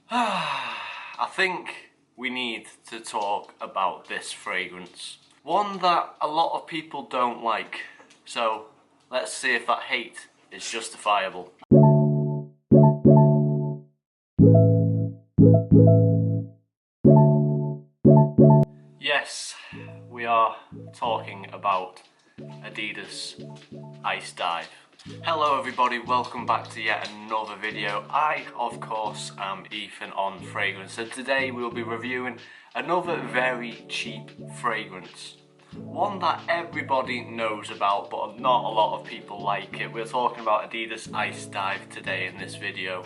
I think we need to talk about this fragrance. One that a lot of people don't like. So let's see if that hate is justifiable. Yes, we are talking about Adidas Ice Dive. Hello everybody, welcome back to yet another video. I, of course, am Ethan on fragrance, and today we'll be reviewing another very cheap fragrance. One that everybody knows about, but not a lot of people like it. We're talking about Adidas Ice Dive today in this video.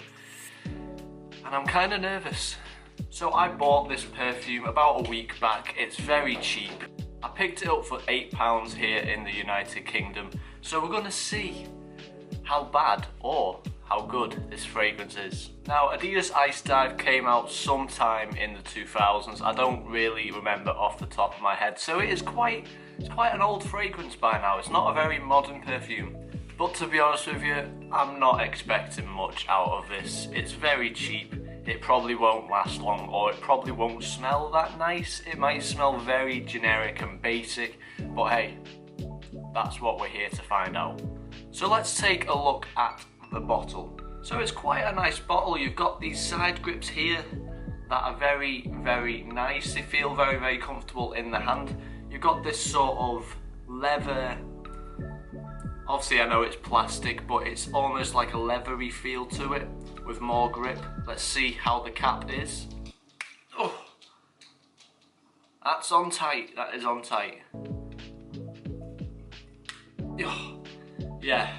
And I'm kind of nervous. So I bought this perfume about a week back. It's very cheap. I picked it up for £8 here in the United Kingdom. So we're going to see how bad or how good this fragrance is. Now, Adidas Ice Dive came out sometime in the 2000s. I don't really remember off the top of my head. So it's quite an old fragrance by now. It's not a very modern perfume. But to be honest with you, I'm not expecting much out of this. It's very cheap. It probably won't last long, or it probably won't smell that nice. It might smell very generic and basic, but hey, that's what we're here to find out. So let's take a look at the bottle. So it's quite a nice bottle. You've got these side grips here that are very, very nice. They feel very, very comfortable in the hand. You've got this sort of leather. Obviously I know it's plastic, but it's almost like a leathery feel to it with more grip. Let's see how the cap is. Oh, that's on tight, that is on tight. Oh, yeah,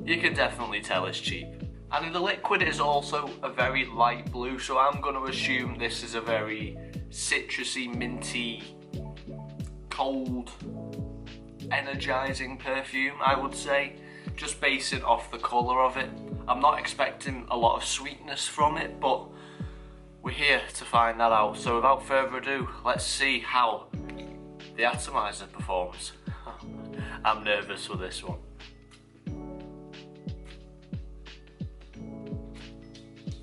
you can definitely tell it's cheap. And the liquid is also a very light blue, so I'm going to assume this is a very citrusy, minty, cold, energizing perfume, I would say, just basing off the colour of it. I'm not expecting a lot of sweetness from it, but we're here to find that out. So without further ado, let's see how the atomizer performs. I'm nervous for this one.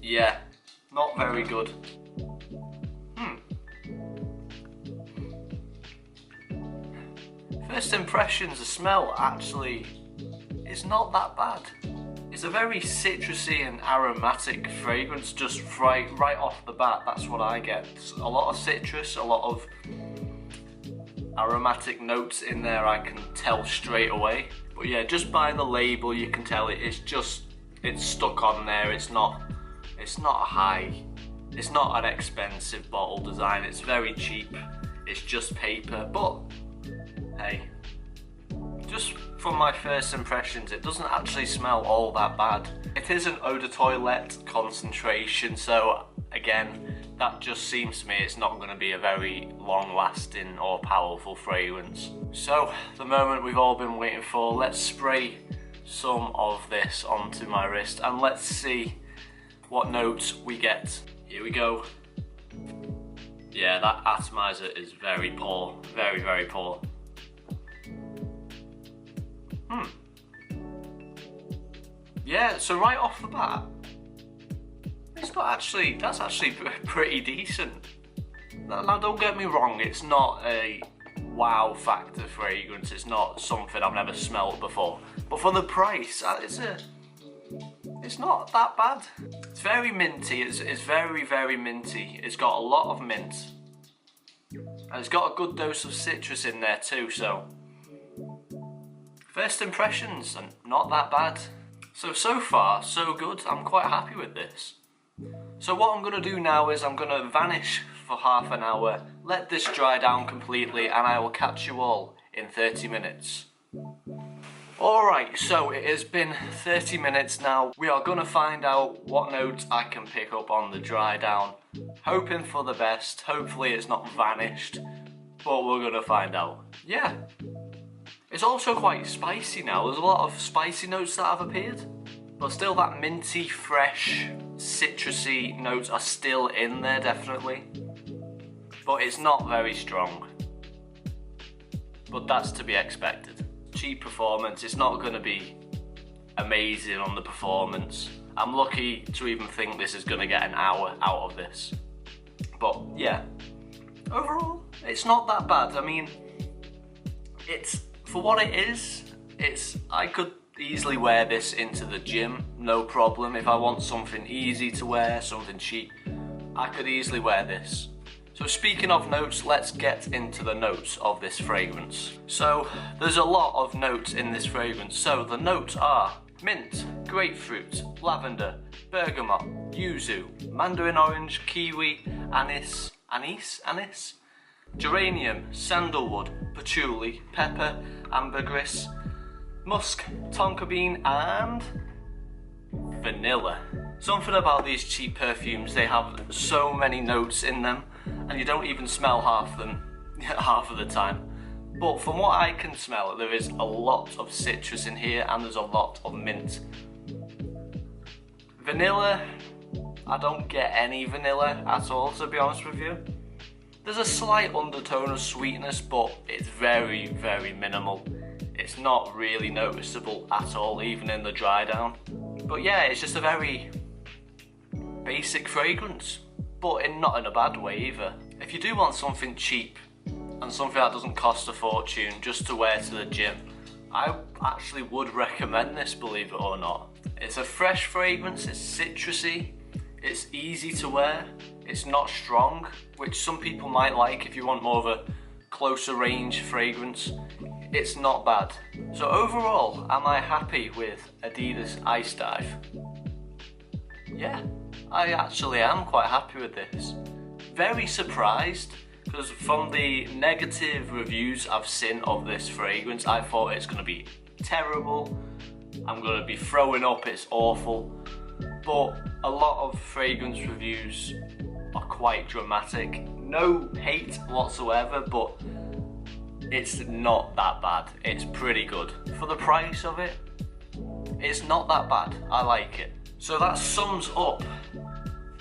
Yeah, not very good. First impressions, the smell actually is not that bad. It's a very citrusy and aromatic fragrance, just right off the bat. That's what I get. A lot of citrus, a lot of aromatic notes in there, I can tell straight away. But yeah, just by the label you can tell it's stuck on there. It's not high, it's not an expensive bottle design, it's very cheap, it's just paper. But hey, just from my first impressions, it doesn't actually smell all that bad. It is an eau de toilette concentration, so again, that just seems to me it's not going to be a very long-lasting or powerful fragrance. So, the moment we've all been waiting for, let's spray some of this onto my wrist and let's see what notes we get. Here we go. Yeah, that atomizer is very poor, very, very poor. Yeah, so right off the bat, that's actually pretty decent. Now don't get me wrong, it's not a wow factor fragrance, it's not something I've never smelled before. But for the price, it's not that bad. It's very minty, it's very, very minty. It's got a lot of mint. And it's got a good dose of citrus in there too, so first impressions, and not that bad. So far, so good. I'm quite happy with this. So what I'm going to do now is I'm going to vanish for half an hour, let this dry down completely, and I will catch you all in 30 minutes. Alright, so it has been 30 minutes now. We are going to find out what notes I can pick up on the dry down. Hoping for the best. Hopefully it's not vanished, but we're going to find out. Yeah. It's also quite spicy now. There's a lot of spicy notes that have appeared, but still that minty, fresh, citrusy notes are still in there, definitely. But it's not very strong. But that's to be expected. Cheap performance, it's not going to be amazing on the performance. I'm lucky to even think this is going to get an hour out of this. But yeah, overall, it's not that bad. I mean, it's, for what it is, I could easily wear this into the gym, no problem. If I want something easy to wear, something cheap, I could easily wear this. So speaking of notes, let's get into the notes of this fragrance. So there's a lot of notes in this fragrance. So the notes are mint, grapefruit, lavender, bergamot, yuzu, mandarin orange, kiwi, anise, geranium, sandalwood, patchouli, pepper, ambergris, musk, tonka bean, and vanilla. Something about these cheap perfumes, they have so many notes in them and you don't even smell half of them half of the time. But from what I can smell, there is a lot of citrus in here and there's a lot of mint. Vanilla, I don't get any vanilla at all, to be honest with you. There's a slight undertone of sweetness, but it's very, very minimal. It's not really noticeable at all, even in the dry down. But yeah, it's just a very basic fragrance, but not in a bad way either. If you do want something cheap and something that doesn't cost a fortune just to wear to the gym, I actually would recommend this, believe it or not. It's a fresh fragrance, it's citrusy, it's easy to wear, it's not strong, which some people might like if you want more of a closer range fragrance. It's not bad. So overall, am I happy with Adidas Ice Dive? Yeah, I actually am quite happy with this. Very surprised, because from the negative reviews I've seen of this fragrance, I thought it's going to be terrible, I'm going to be throwing up, it's awful. But a lot of fragrance reviews are quite dramatic. No hate whatsoever, but it's not that bad. It's pretty good. For the price of it, it's not that bad. I like it. So that sums up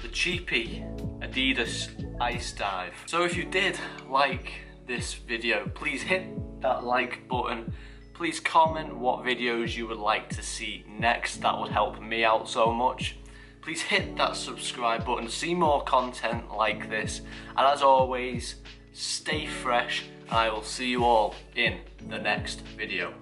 the cheapy Adidas Ice Dive. So if you did like this video, please hit that like button. Please comment what videos you would like to see next. That would help me out so much. Please hit that subscribe button to see more content like this. And as always, stay fresh, and I will see you all in the next video.